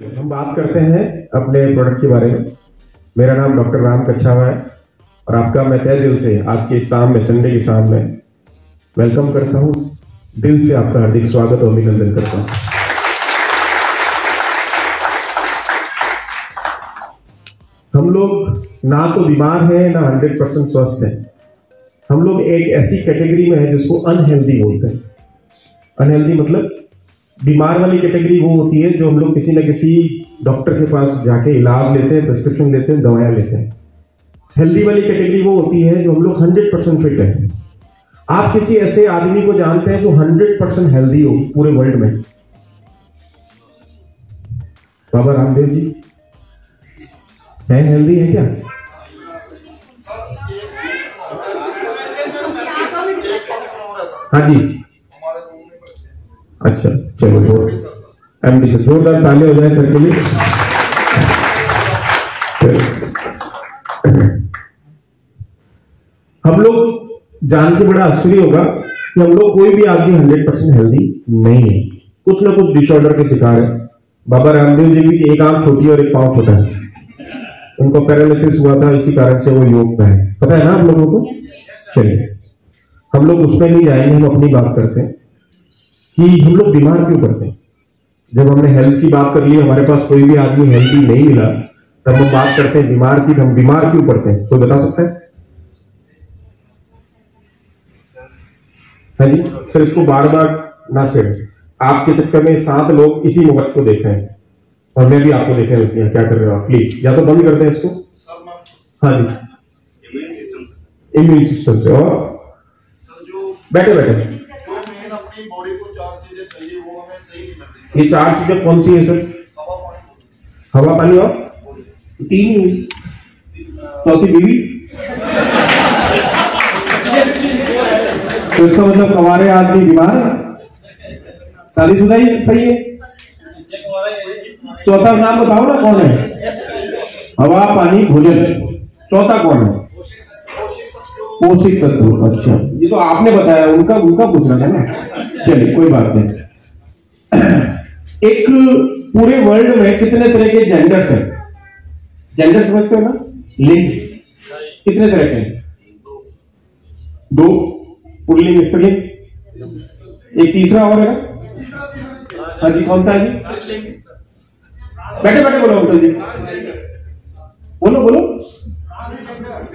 हम बात करते हैं अपने प्रोडक्ट के बारे में। मेरा नाम डॉक्टर राम कच्छावा है और आपका मैं तहे दिल से आज के शाम में, संडे की शाम में वेलकम करता हूं। दिल से आपका हार्दिक स्वागत और अभिनंदन करता हूं। हम लोग ना तो बीमार हैं ना 100% स्वस्थ हैं। हम लोग एक ऐसी कैटेगरी में है जिसको अनहेल्दी बोलते हैं। अनहेल्दी मतलब बीमार वाली कैटेगरी वो होती है जो हम लोग किसी न किसी डॉक्टर के पास जाके इलाज लेते हैं, प्रिस्क्रिप्शन लेते हैं, दवाएं लेते हैं। हेल्दी वाली कैटेगरी वो होती है जो हम लोग 100% फिट है। आप किसी ऐसे आदमी को जानते हैं जो 100% हेल्दी हो पूरे वर्ल्ड में? बाबा रामदेव जी है हेल्दी है क्या? हाँ जी, अच्छा चलो एमडी से जोरदार ताली हो जाए सर के लिए। हम लोग जान के बड़ा आश्चर्य होगा कि हम लोग कोई भी आदमी 100% हेल्दी नहीं है। कुछ ना कुछ डिसऑर्डर के शिकार है। बाबा रामदेव जी की एक आंख छोटी और एक पांव छोटा है। उनको पैरालिसिस हुआ था, इसी कारण से वो योग पे है। पता है ना आप लोगों को? चलिए हम लोग उसमें नहीं जाएंगे, हम अपनी बात करते हैं कि हम लोग बीमार क्यों पड़ते हैं। जब हमने हेल्थ की बात कर ली, हमारे पास कोई भी आदमी हेल्थी नहीं मिला, तब हम बात करते हैं बीमार की। हम बीमार क्यों पड़ते हैं, कोई बता सकता है? हाँ जी सर, इसको बार बार ना छेड़े। आपके चक्कर में 7 लोग इसी मोहब्बत को देख रहे हैं और मैं भी आपको देख रहा हूँ। क्या कर रहे हो आप? प्लीज या तो बंद कर दें इसको। हाँ जी, इम्यून सिस्टम से। और बैठे बैठे अपनी बॉडी को 4 चीजें चाहिए, वो हमें सही नहीं मिल रही। ये 4 चीजें कौन सी है सर? हवा पानी और 3 हुई, चौथी बीवी। तो इसका मतलब हमारे आदमी बीमार है, शादीशुदा ही सही है। चौथा नाम बताओ ना, कौन है? हवा पानी भोजन। चौथा कौन है? पोषक तत्व। अच्छा, ये तो आपने बताया, उनका पूछना था ना। चलिए कोई बात नहीं। एक पूरे वर्ल्ड में कितने तरह के जेंडर्स हैं? जेंडर समझते हो ना? लिंग कितने तरह के हैं? 2 पुल्लिंग, स्त्रीलिंग। एक तीसरा और है ना? हाँ जी, कौन सा है जी? बैठे बैठे बोलो अंकल जी, बोलो बोलो।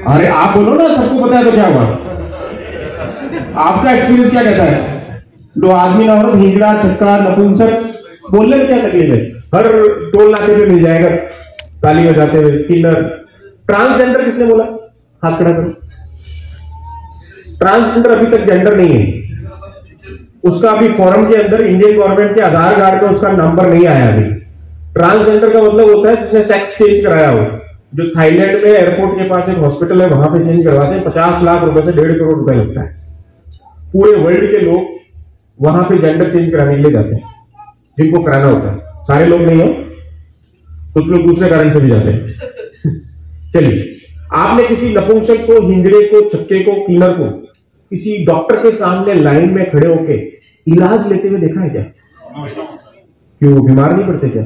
अरे आप बोलो ना, सबको पता है तो क्या हुआ? आपका एक्सपीरियंस क्या कहता है? 2 आदमी ना हो, हिजड़ा, छक्का, नपुंसक, बोलने में क्या तकलीफ है? हर टोल नाके पे मिल जाएगा ताली बजाते हुए। किन्नर। ट्रांसजेंडर किसने बोला? हाथ खड़ा करो। ट्रांसजेंडर अभी तक जेंडर नहीं है। उसका अभी फॉर्म के अंदर इंडियन गवर्नमेंट के आधार कार्ड में उसका नंबर नहीं आया अभी। ट्रांसजेंडर का मतलब होता है जिसने सेक्स चेंज कराया हो। जो थाईलैंड में एयरपोर्ट के पास एक हॉस्पिटल है, वहां पे चेंज करवाते हैं। 50 लाख रुपए से 1.5 करोड़ रुपए लगता है। पूरे वर्ल्ड के लोग वहां पे जेंडर चेंज कराने के लिए जाते हैं, जिनको कराना होता है। सारे लोग नहीं हो, कुछ लोग दूसरे कारण से भी जाते हैं। चलिए, आपने किसी नपुंसक को, हिंजड़े को, छक्के को, किन्नर को किसी डॉक्टर के सामने लाइन में खड़े होके इलाज लेते हुए देखा है क्या? क्यों? बीमार नहीं पड़ते क्या?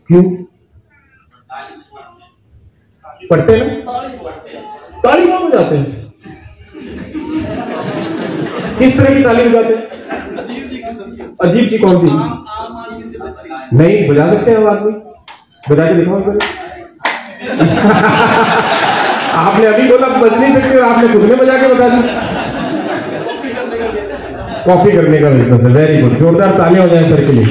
क्यों पढ़ते हैं? ताली क्यों बजाते हैं? किस तरह की ताली बजाते हैं? अजीब सी कौन सी? नहीं बजा सकते हैं हम आदमी? बजा के दिखाओ। आपने अभी बोला बज नहीं सकते और आपने खुद ने बजा के बता दी। कॉपी करने का बिजनेस है। वेरी गुड, जोरदार तालियां हो जाए सर के लिए।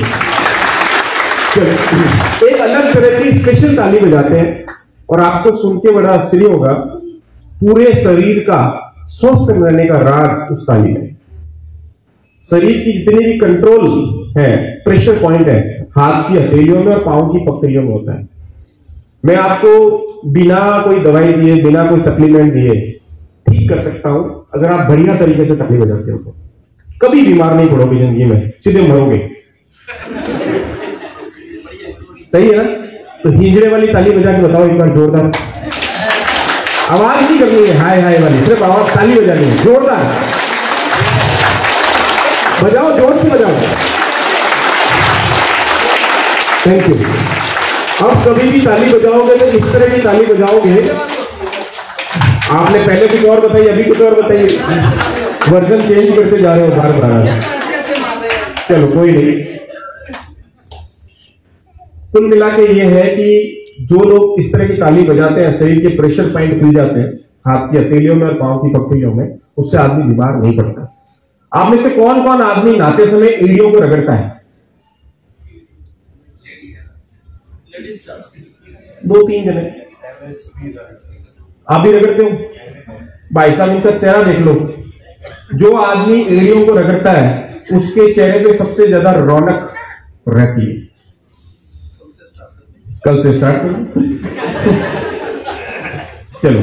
एक अलग तरह की स्पेशल ताली बजाते हैं और आपको सुन के बड़ा आश्चर्य होगा, पूरे शरीर का स्वस्थ रहने का राज उस ताली में। शरीर की जितनी भी कंट्रोल है, प्रेशर पॉइंट है, हाथ की हथेलियों में और पांव की पकड़ियों में होता है। मैं आपको बिना कोई दवाई दिए, बिना कोई सप्लीमेंट दिए ठीक कर सकता हूं अगर आप बढ़िया तरीके से ताली बजाते हो तो। कभी बीमार नहीं पड़ोगे जिंदगी में, सीधे मरोगे। सही है ना? तो हिजड़े वाली ताली बजा के बताओ एक बार जोरदार। आवाज नहीं करनी है हाय हाय वाली, सिर्फ आवाज, ताली बजानी है जोरदार। बजाओ, जोर से बजाओ। Thank you. अब कभी भी ताली बजाओगे तो इस तरह की ताली बजाओगे। आपने पहले कुछ और बताई, अभी कुछ और बताइए, वर्जन चेंज करते जा रहे हो बार बार। चलो कोई नहीं। कुल मिला के ये है कि जो लोग इस तरह की ताली बजाते हैं, शरीर के प्रेशर पॉइंट खुल जाते हैं हाथ की हथेलियों में और पांव की पकड़ियों में, उससे आदमी बीमार नहीं पड़ता। आप में से कौन कौन आदमी नहाते समय एड़ियों को रगड़ता है? 2-3 जने। आप भी रगड़ते हो? भाई साहब इनका चेहरा देख लो। जो आदमी एड़ियों को रगड़ता है उसके चेहरे पे सबसे ज्यादा रौनक रहती है। कल से स्टार्ट करो। चलो,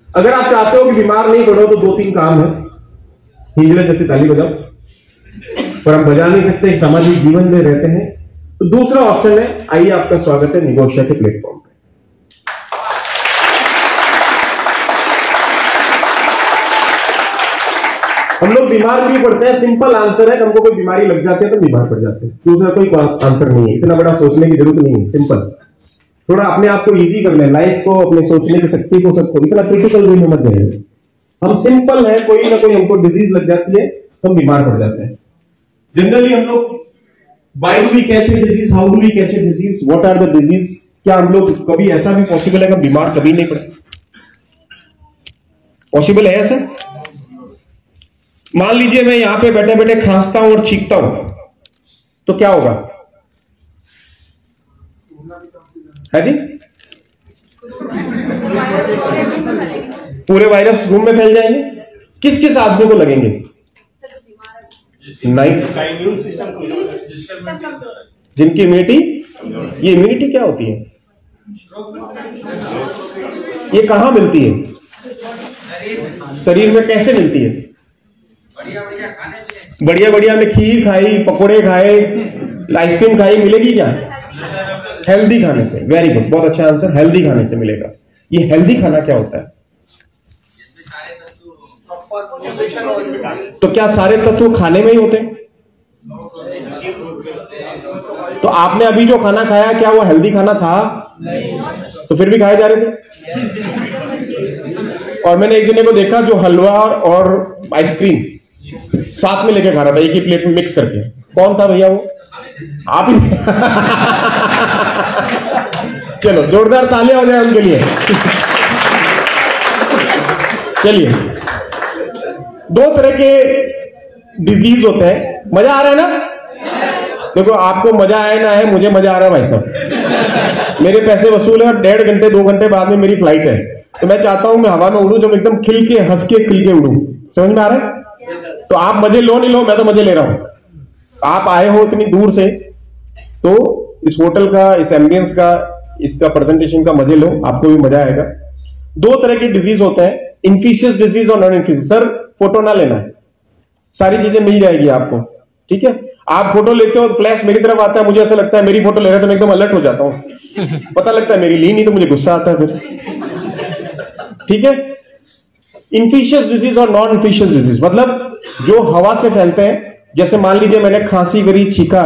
अगर आप चाहते हो कि बीमार नहीं पड़ो तो 2-3 काम है। हिजड़े जैसे ताली बजाओ, पर हम बजा नहीं सकते, सामाजिक जीवन में रहते हैं। तो दूसरा ऑप्शन है, आइए आपका स्वागत है निगोशिया के प्लेटफॉर्म पे। हम लोग बीमार क्यों पड़ते हैं? सिंपल आंसर है, हमको कोई बीमारी लग जाती है तो बीमार पड़ जाते हैं। दूसरा कोई आंसर नहीं है, इतना बड़ा सोचने की जरूरत नहीं है। सिंपल, थोड़ा अपने आप को इजी कर लें, लाइफ को, अपने सोचने की शक्ति को, सबको इतना क्रिटिकल वे में मत जाइए। हम सिंपल है, कोई ना कोई हमको डिजीज लग जाती है तो हम बीमार पड़ जाते हैं। जनरली हम लोग why do we catch a disease, how do we catch a disease, what are the disease? क्या हम लोग कभी ऐसा भी पॉसिबल है कि बीमार कभी नहीं पड़े? पॉसिबल है ऐसा? मान लीजिए मैं यहां पे बैठे बैठे खांसता हूं और छींकता हूं तो क्या होगा? है जी? पूरे वायरस रूम में फैल जाएंगे। किस किस आदमी को लगेंगे? नहीं, जिनकी इम्यूनिटी, ये इम्यूनिटी क्या होती है? ये कहां मिलती है? शरीर में कैसे मिलती है? बढ़िया बढ़िया में खीर खाई, पकोड़े खाए, आइसक्रीम खाई, मिलेगी क्या? हेल्दी खाने से। वेरी गुड, बहुत अच्छा आंसर, हेल्दी खाने से मिलेगा। ये हेल्दी खाना क्या होता है? तो क्या सारे तत्व खाने में ही होते हैं? तो आपने अभी जो खाना खाया क्या वो हेल्दी खाना था? तो फिर भी खाए जा रहे थे। और मैंने एक जने को देखा जो हलवा और आइसक्रीम साथ में लेके खा रहा था, एक ही प्लेट में मिक्स करके। कौन था भैया वो? आप ही। चलो जोरदार तालियां हो जाए उनके लिए। चलिए, 2 तरह के डिजीज होते हैं। मजा आ रहा है ना? देखो, आपको मजा आए ना है, मुझे मजा आ रहा है भाई साहब। मेरे पैसे वसूल है और 1.5 घंटे 2 घंटे बाद में मेरी फ्लाइट है, तो मैं चाहता हूं मैं हवा में उड़ूं, जब एकदम खिल के हंस के खिल के उड़ूं। समझ में आ रहा है? तो आप मजे लो नहीं लो, मैं तो मजे ले रहा हूं। आप आए हो इतनी दूर से, तो इस होटल का, इस एम्बियंस का, इसका प्रेजेंटेशन का मजे लो, आपको भी मजा आएगा। 2 तरह के डिजीज होते हैं, इन्फिशियस डिजीज और नॉन इन्फिशियस। सर फोटो ना लेना है, सारी चीजें मिल जाएगी आपको, ठीक है? आप फोटो लेते हो, फ्लैश मेरी तरफ आता है, मुझे ऐसा लगता है मेरी फोटो ले रहा है तो मैं एकदम अलर्ट हो जाता हूं। पता लगता है मेरी ली नहीं तो मुझे गुस्सा आता है फिर, ठीक है? इन्फिशियस डिजीज और नॉन इन्फिशियस डिजीज मतलब जो हवा से फैलते हैं। जैसे मान लीजिए मैंने खांसी करी, छींका,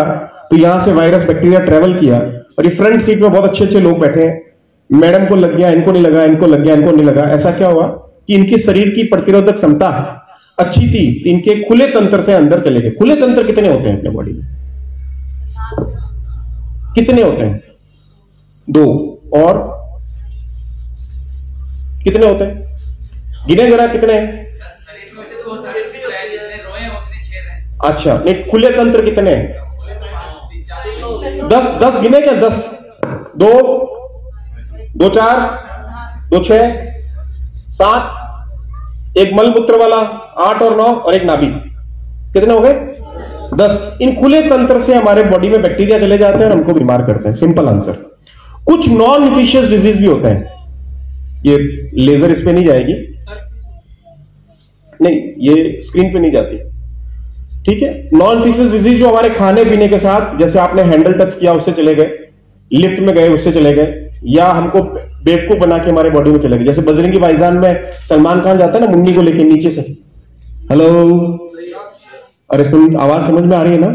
तो यहां से वायरस बैक्टीरिया ट्रेवल किया और ये फ्रंट सीट में बहुत अच्छे अच्छे लोग बैठे हैं, मैडम को लग गया, इनको नहीं लगा, इनको लग गया, इनको नहीं लगा। ऐसा क्या हुआ कि इनके शरीर की प्रतिरोधक क्षमता अच्छी थी, इनके खुले तंत्र से अंदर चले गए। खुले तंत्र कितने होते हैं अपने बॉडी में? कितने होते हैं? 2। और कितने होते हैं? गिने जरा कितने हैं? अच्छा, नहीं, खुले तंत्र कितने हैं? 10 गिने क्या? 10, 2, 2 4, 2 6, 7, एक मलमूत्र वाला 8 और 9 और एक नाभि। कितने हो गए? 10। इन खुले तंत्र से हमारे बॉडी में बैक्टीरिया चले जाते हैं और हमको बीमार करते हैं। Simple answer. कुछ नॉन इन्फिशियस डिजीज भी होते हैं। ये लेजर इस पे नहीं जाएगी, नहीं, ये स्क्रीन पे नहीं जाती, ठीक है? नॉन इन्फिशियस डिजीज जो हमारे खाने पीने के साथ, जैसे आपने हैंडल टच किया उससे चले गए, लिफ्ट में गए उससे चले गए, या हमको बेवकूफ बना के हमारे बॉडी में चले गए। जैसे बजरंगी भाईजान में सलमान खान जाता है ना मुन्नी को लेके नीचे से, हेलो, अरे सुन, आवाज समझ में आ रही है ना?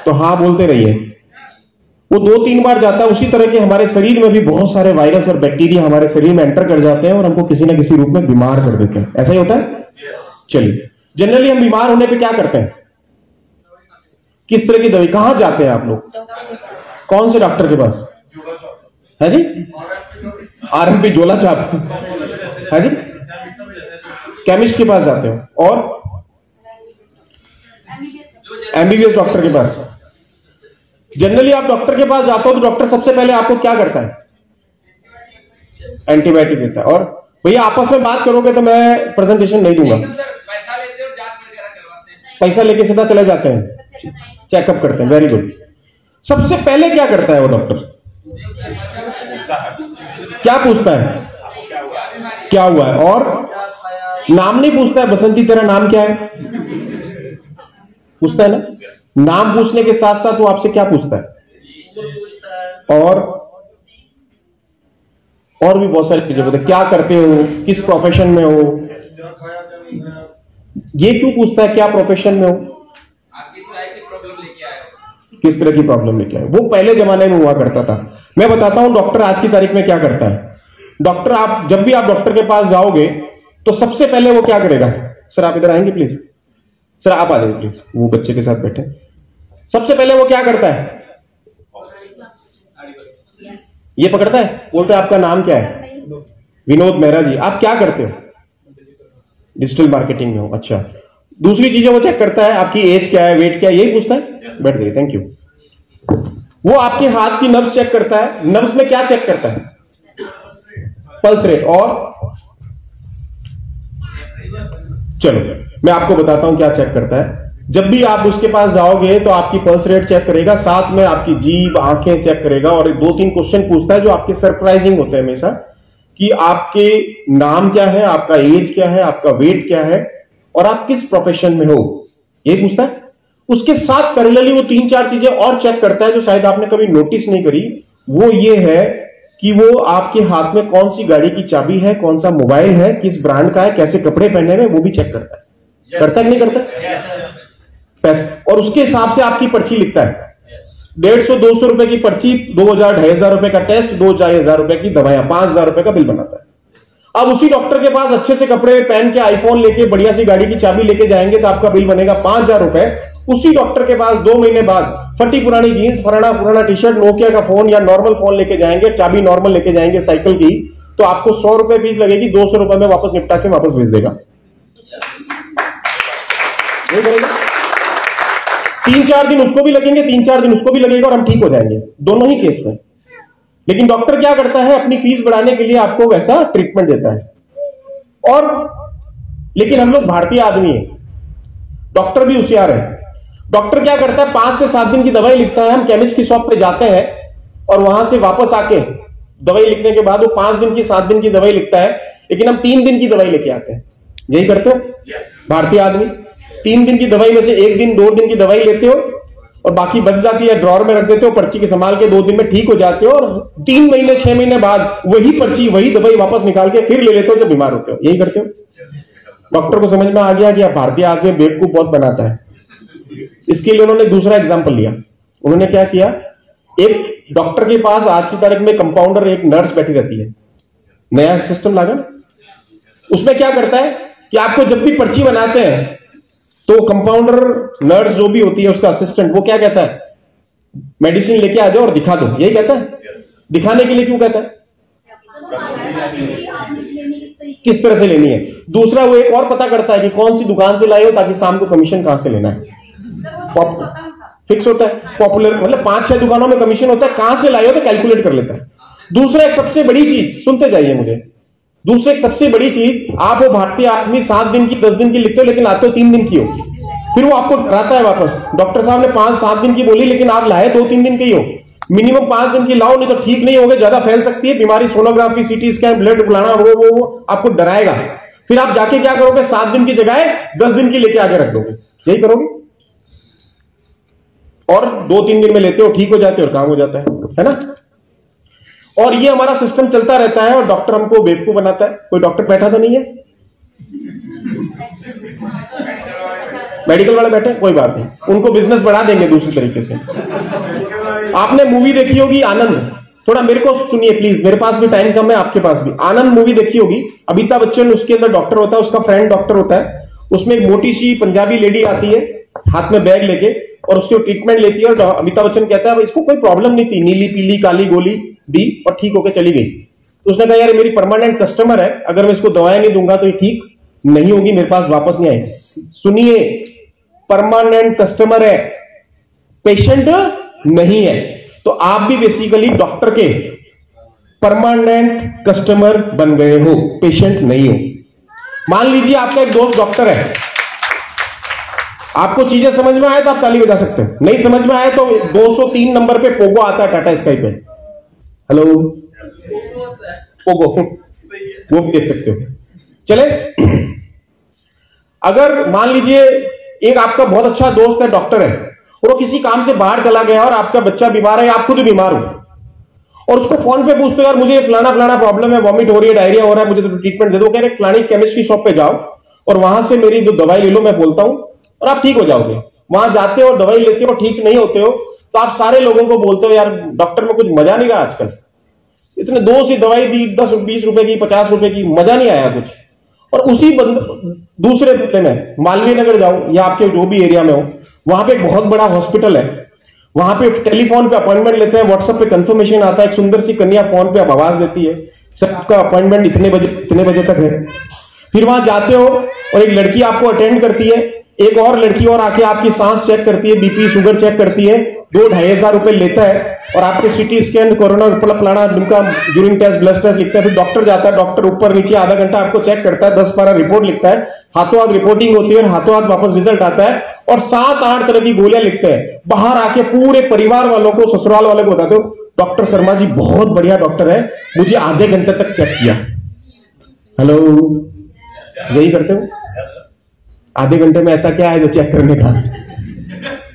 तो हाँ बोलते रहिए। वो 2-3 बार जाता है। उसी तरह के हमारे शरीर में भी बहुत सारे वायरस और बैक्टीरिया हमारे शरीर में एंटर कर जाते हैं और हमको किसी ना किसी रूप में बीमार कर देते हैं। ऐसा ही होता है। चलिए, जनरली हम बीमार होने पे क्या करते हैं? किस तरह की दवाई, कहां जाते हैं आप लोग? कौन से डॉक्टर के पास? है जी, आरएमपी झोला छाप, है जी, केमिस्ट के पास जाते हो और एमबीबीएस डॉक्टर के पास। जनरली आप डॉक्टर के पास जाते हो तो डॉक्टर सबसे पहले आपको क्या करता है? एंटीबायोटिक देता है। और भैया आपस में बात करोगे तो मैं प्रेजेंटेशन नहीं दूंगा। पैसा लेते हो, जांच वगैरह करवाते हैं, पैसा लेके सीधा चले जाते हैं, चेकअप करते हैं। Very good. सबसे पहले क्या करता है वो डॉक्टर? क्या पूछता है? क्या हुआ है? और नाम नहीं पूछता है, बसंती तेरा नाम क्या है? पूछता है ना? नाम पूछने के साथ साथ वो आपसे क्या पूछता है? और भी बहुत सारी चीजें बताए। क्या करते हो, किस प्रोफेशन में हो, ये क्यों पूछता है? क्या प्रोफेशन में हो, आप किस तरह की प्रॉब्लम लेके आए हो, किस तरह की प्रॉब्लम लेके आए। वो पहले जमाने में हुआ करता था। मैं बताता हूं डॉक्टर आज की तारीख में क्या करता है। डॉक्टर, आप जब भी आप डॉक्टर के पास जाओगे तो सबसे पहले वो क्या करेगा? सर आप इधर आएंगे प्लीज, सर आप आ जाइए प्लीज, वो बच्चे के साथ बैठे। सबसे पहले वो क्या करता है? ये पकड़ता है, बोलते हैं आपका नाम क्या है? विनोद मेहरा जी। आप क्या करते हो? डिजिटल मार्केटिंग में हो। अच्छा, दूसरी चीजें वो चेक करता है, आपकी एज क्या है, वेट क्या है, यही पूछता है। बैठ गई, थैंक यू। वो आपके हाथ की नब्ज चेक करता है। नब्ज में क्या चेक करता है? Pulse rate. और चलो मैं आपको बताता हूं क्या चेक करता है। जब भी आप उसके पास जाओगे तो आपकी पल्स रेट चेक करेगा, साथ में आपकी जीभ, आंखें चेक करेगा और 2-3 क्वेश्चन पूछता है जो आपके सरप्राइजिंग होते हैं हमेशा, कि आपके नाम क्या है, आपका एज क्या है, आपका वेट क्या है और आप किस प्रोफेशन में हो, ये पूछता है। उसके साथ पैरेलली वो 3-4 चीजें और चेक करता है जो शायद आपने कभी नोटिस नहीं करी। वो ये है कि वो आपके हाथ में कौन सी गाड़ी की चाबी है, कौन सा मोबाइल है, किस ब्रांड का है, कैसे कपड़े पहने हुए, वो भी चेक करता है। करता है कि नहीं करता? पैसे। और उसके हिसाब से आपकी पर्ची लिखता है। 150-200 रुपए की पर्ची, 2000-2500 रुपए का टेस्ट, 2-4000 रुपए की दवाइयां, 5000 रुपए का बिल बनाता है। अब उसी डॉक्टर के पास अच्छे से कपड़े पहन के, आईफोन लेके, बढ़िया सी गाड़ी की चाबी लेके जाएंगे तो आपका बिल बनेगा 5000 रुपए। उसी डॉक्टर के पास 2 महीने बाद फटी पुरानी जीन्स, पुराना टी शर्ट, नोकिया का फोन या नॉर्मल फोन लेके जाएंगे, चाबी नॉर्मल लेके जाएंगे साइकिल की, तो आपको 100 रुपए फीस लगेगी, 200 रुपए में वापस निपटा के वापस भेज देगा। नहीं करेगा? 3-4 दिन उसको भी लगेंगे, 3-4 दिन उसको भी लगेगा और हम ठीक हो जाएंगे, दोनों ही केस में। लेकिन डॉक्टर क्या करता है? अपनी फीस बढ़ाने के लिए आपको वैसा ट्रीटमेंट देता है। और लेकिन हम लोग भारतीय आदमी है, डॉक्टर भी होशियार है। डॉक्टर क्या करता है? 5 से 7 दिन की दवाई लिखता है। हम केमिस्ट की शॉप पे जाते हैं और वहां से वापस आके दवाई लिखने के बाद वो 5 दिन की, 7 दिन की दवाई लिखता है, लेकिन हम 3 दिन की दवाई लेके आते हैं। यही करते हो भारतीय आदमी? 3 दिन की दवाई में से 1 दिन, 2 दिन की दवाई लेते हो और बाकी बच जाती है, ड्रॉर में रख देते हो, पर्ची के संभाल के 2 दिन में ठीक हो जाते हो और 3 महीने 6 महीने बाद वही पर्ची, वही दवाई वापस निकाल के फिर ले लेते हो जब बीमार होते हो। यही करते हो। डॉक्टर को समझ में आ गया कि भारतीय आदमी बेवकूफ बहुत बनाता है। इसके लिए उन्होंने दूसरा एग्जाम्पल लिया। उन्होंने क्या किया? एक डॉक्टर के पास आज की तारीख में कंपाउंडर, एक नर्स बैठी रहती है। नया सिस्टम लागा। उसमें क्या करता है कि आपको जब भी पर्ची बनाते हैं तो कंपाउंडर, नर्स जो भी होती है, उसका असिस्टेंट, वो क्या कहता है? मेडिसिन लेके आ जाओ और दिखा दो। यही कहता है। दिखाने के लिए क्यों कहता है? किस तरह से लेनी है। दूसरा, वो एक और पता करता है कि कौन सी दुकान से लाए हो ताकि शाम को कमीशन कहां से लेना है। फिक्स होता है। पॉपुलर मतलब 5-6 दुकानों में कमीशन होता है, कहां से लाए हो तो कैलकुलेट कर लेता है। दूसरा, एक सबसे बड़ी चीज, सुनते जाइए मुझे। दूसरा, एक सबसे बड़ी चीज, आप वो भारतीय आदमी 7 दिन की, 10 दिन की लिखते हो लेकिन आते हो 3 दिन की हो, फिर वो आपको डराता है वापस। डॉक्टर साहब ने 5-7 दिन की बोली लेकिन आप लाए 2-3 दिन की हो। मिनिमम 5 दिन की लाओ, नहीं तो ठीक नहीं होगे, ज्यादा फैल सकती है बीमारी, सोनोग्राफी, सीटी स्कैन, ब्लड फुलाना, वो आपको डराएगा। फिर आप जाके क्या करोगे? 7 दिन की जगह 10 दिन की लेके आके रख दोगे। यही करोगे और 2-3 दिन में लेते हो, ठीक हो जाते हो और काम हो जाता है ना। और ये हमारा सिस्टम चलता रहता है और डॉक्टर हमको बेवकूफ बनाता है। कोई डॉक्टर बैठा तो नहीं है? मेडिकल वाले बैठे, कोई बात नहीं, उनको बिजनेस बढ़ा देंगे दूसरी तरीके से। आपने मूवी देखी होगी आनंद, थोड़ा मेरे को सुनिए प्लीज, मेरे पास भी टाइम कम है, आपके पास भी। आनंद मूवी देखी होगी, अमिताभ बच्चन उसके अंदर डॉक्टर होता है, उसका फ्रेंड डॉक्टर होता है। उसमें एक मोटी सी पंजाबी लेडी आती है हाथ में बैग लेके और उससे ट्रीटमेंट लेती है और अमिताभ बच्चन कहता है इसको कोई प्रॉब्लम नहीं थी, नीली पीली काली गोली दी और ठीक होकर चली गई। तो उसने कहा यार मेरी परमानेंट कस्टमर है, अगर मैं इसको दवाएं नहीं दूंगा तो ये ठीक नहीं होगी, मेरे पास वापस नहीं आएगी। सुनिए, परमानेंट कस्टमर है, पेशेंट नहीं है। तो आप भी बेसिकली डॉक्टर के परमानेंट कस्टमर बन गए हो, पेशेंट नहीं हो। मान लीजिए आपका एक दोस्त डॉक्टर है, आपको चीजें समझ में आए तो आप ताली बजा सकते हैं, नहीं समझ में आए तो 203 नंबर पे पोगो आता है टाटा स्काई पे, हेलो पोगो, वो भी देख सकते हो। चले, अगर मान लीजिए एक आपका बहुत अच्छा दोस्त है, डॉक्टर है, और वो किसी काम से बाहर चला गया और आपका बच्चा बीमार है, आप खुद बीमार हो और उसको फोन पे पूछते हो यार मुझे फलाना फलाना प्रॉब्लम है, वॉमिट हो रही है, डायरिया हो रहा है, मुझे तो ट्रीटमेंट दे दो। कह रहे फलानी केमिस्ट्री शॉप पे जाओ और वहां से मेरी जो दवाई ले लो, मैं बोलता हूं और आप ठीक हो जाओगे। वहां जाते हो, दवाई लेते हो, ठीक नहीं होते हो तो आप सारे लोगों को बोलते हो यार डॉक्टर में कुछ मजा नहीं रहा आजकल, इतने दो सी दवाई दी 10-20 रुपए की, 50 रुपए की, मजा नहीं आया कुछ। और उसी दूसरे बदले में मालवीय नगर जाओ या आपके जो भी एरिया में हो, वहां पे एक बहुत बड़ा हॉस्पिटल है, वहां पे टेलीफोन पे अपॉइंटमेंट लेते हैं, व्हाट्सएप पे कंफर्मेशन आता है, एक सुंदर सी कन्या फोन पे आवाज देती है सर आपका अपॉइंटमेंट इतने बजे तक है। फिर वहां जाते हो और एक लड़की आपको अटेंड करती है, एक और लड़की और आके आपकी सांस चेक करती है, बीपी शुगर चेक करती है, 2-2,500 रुपए लेता है और आपके सिटी स्कैन, कोरोना फलाना जिनका यूरिन टेस्ट, ब्लड टेस्ट लिखता है। फिर डॉक्टर जाता है, डॉक्टर ऊपर नीचे आधा घंटा आपको चेक करता है, 10-12 रिपोर्ट लिखता है, हाथों हाथ रिपोर्टिंग होती है और हाथों हाथ वापस रिजल्ट आता है और 7-8 तरह की गोलियां लिखते हैं। बाहर आके पूरे परिवार वालों को, ससुराल वालों को बताते हो डॉक्टर शर्मा जी बहुत बढ़िया डॉक्टर है, मुझे आधे घंटे तक चेक किया। हेलो, यही करते हो? आधे घंटे में ऐसा क्या है जो चेक करने का?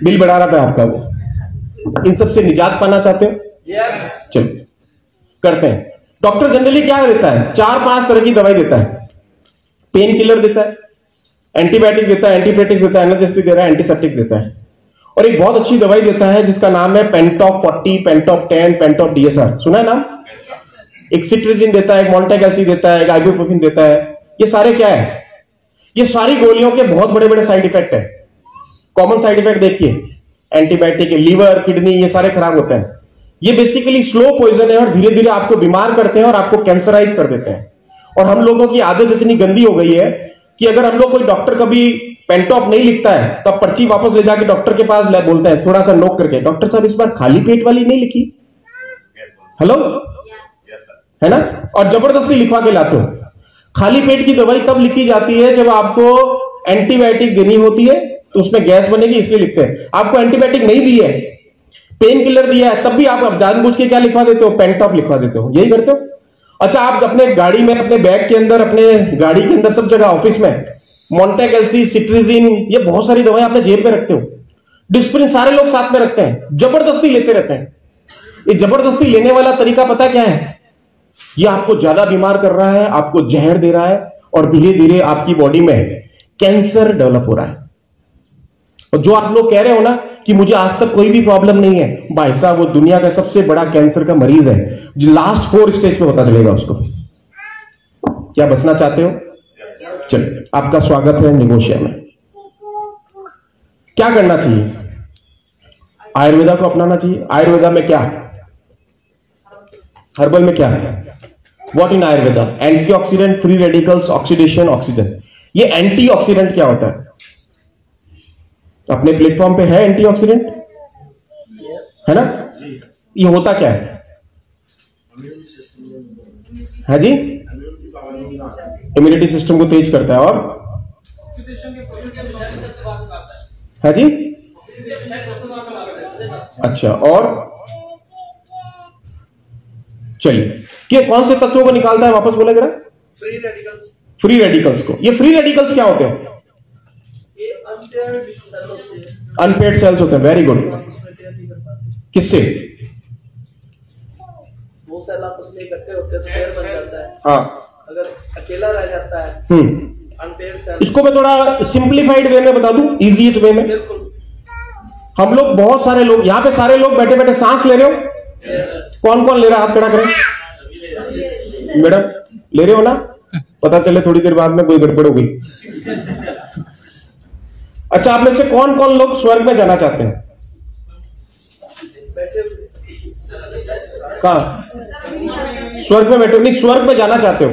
बिल बढ़ा रहा था आपका वो। इन सब से निजात पाना चाहते हो? चलो करते हैं। डॉक्टर जनरली क्या देता है? 4-5 तरह की दवाई देता है। पेन किलर देता है, एंटीबायोटिक देता है, एंटीबायोटिक देता है, एनाल्जेसिक दे रहा है, एंटीसेप्टिक देता है, और एक बहुत अच्छी दवाई देता है जिसका नाम है पेंटॉप 40, पेंटॉप 10, पेंटॉप DSR, सुना है नाम? एक सिट्रिजिन देता है, एक मोल्टेगेसी देता है, एक आइबुप्रोफेन देता है। ये सारे क्या है? ये सारी गोलियों के बहुत बड़े बड़े साइड इफेक्ट है। कॉमन साइड इफेक्ट देखिए, एंटीबायोटिक, लीवर, किडनी, ये सारे खराब होते हैं। ये बेसिकली स्लो पॉइजन है और धीरे धीरे आपको बीमार करते हैं और आपको कैंसराइज कर देते हैं। और हम लोगों की आदत इतनी गंदी हो गई है कि अगर हम लोग, कोई डॉक्टर कभी पेंटॉप नहीं लिखता है तो आप पर्ची वापस ले जाके डॉक्टर के पास बोलते हैं, थोड़ा सा नोक करके, डॉक्टर साहब इस बार खाली पेट वाली नहीं लिखी? हेलो, है ना? और जबरदस्ती लिखवा के लाते हो। खाली पेट की दवाई तब लिखी जाती है जब आपको एंटीबायोटिक देनी होती है, तो उसमें गैस बनेगी इसलिए लिखते हैं। आपको एंटीबायोटिक नहीं दी है, पेन किलर दिया है, तब भी आप जानबूझ के क्या लिखवा देते हो? पेंटॉप लिखवा देते हो। यही करते हो? अच्छा, आप अपने गाड़ी में, अपने बैग के अंदर, अपने गाड़ी के अंदर, सब जगह, ऑफिस में मोंटेगेल्सी, सिट्रिजिन, ये बहुत सारी दवाएं अपने जेब में रखते हो। डिस्प्रिन सारे लोग साथ में रखते हैं, जबरदस्ती लेते रहते हैं। ये जबरदस्ती लेने वाला तरीका पता क्या है? ये आपको ज्यादा बीमार कर रहा है, आपको जहर दे रहा है और धीरे धीरे आपकी बॉडी में कैंसर डेवलप हो रहा है। और जो आप लोग कह रहे हो ना कि मुझे आज तक कोई भी प्रॉब्लम नहीं है, भाई साहब वो दुनिया का सबसे बड़ा कैंसर का मरीज है, जो लास्ट 4 स्टेज पे पता चलेगा उसको। क्या बचना चाहते हो? चलिए, आपका स्वागत है निगोशिया में। क्या करना चाहिए? आयुर्वेदा को अपनाना चाहिए। आयुर्वेदा में क्या, हर्बल में क्या है? What in Ayurveda? Antioxidant, free radicals, oxidation, oxygen. ये एंटीऑक्सीडेंट क्या होता है? अपने प्लेटफॉर्म पे है एंटीऑक्सीडेंट, है ना? ये होता क्या है जी? इम्यूनिटी सिस्टम को तेज करता है और है जी? अच्छा, और चलिए, कि कौन से तत्वों को निकालता है? वापस बोले जरा। Free radicals. फ्री रेडिकल्स को। ये फ्री रेडिकल्स क्या होते हैं? अनपेड सेल्स होते हैं। Very good. किससे? दो सेल आपस में इकट्ठे होते हैं तो पेयर बन जाता है। हाँ, अगर अकेला रह जाता है अनपेड सेल। इसको मैं थोड़ा सिंप्लीफाइड वे में बता दूं, इजी वे में। बिल्कुल। हम लोग बहुत सारे लोग यहां पे सारे लोग बैठे बैठे सांस ले रहे हो? कौन कौन ले रहा है? हाथ खड़ा करें। मैडम ले रहे हो ना? पता चले थोड़ी देर बाद में कोई गड़बड़ हो गई। अच्छा, आप में से कौन कौन लोग स्वर्ग में जाना चाहते हैं? कहा? स्वर्ग में बैठे? नहीं, स्वर्ग में जाना चाहते हो?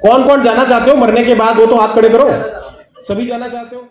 कौन कौन जाना चाहते हो मरने के बाद? वो तो हाथ खड़े करो। सभी जाना चाहते हो?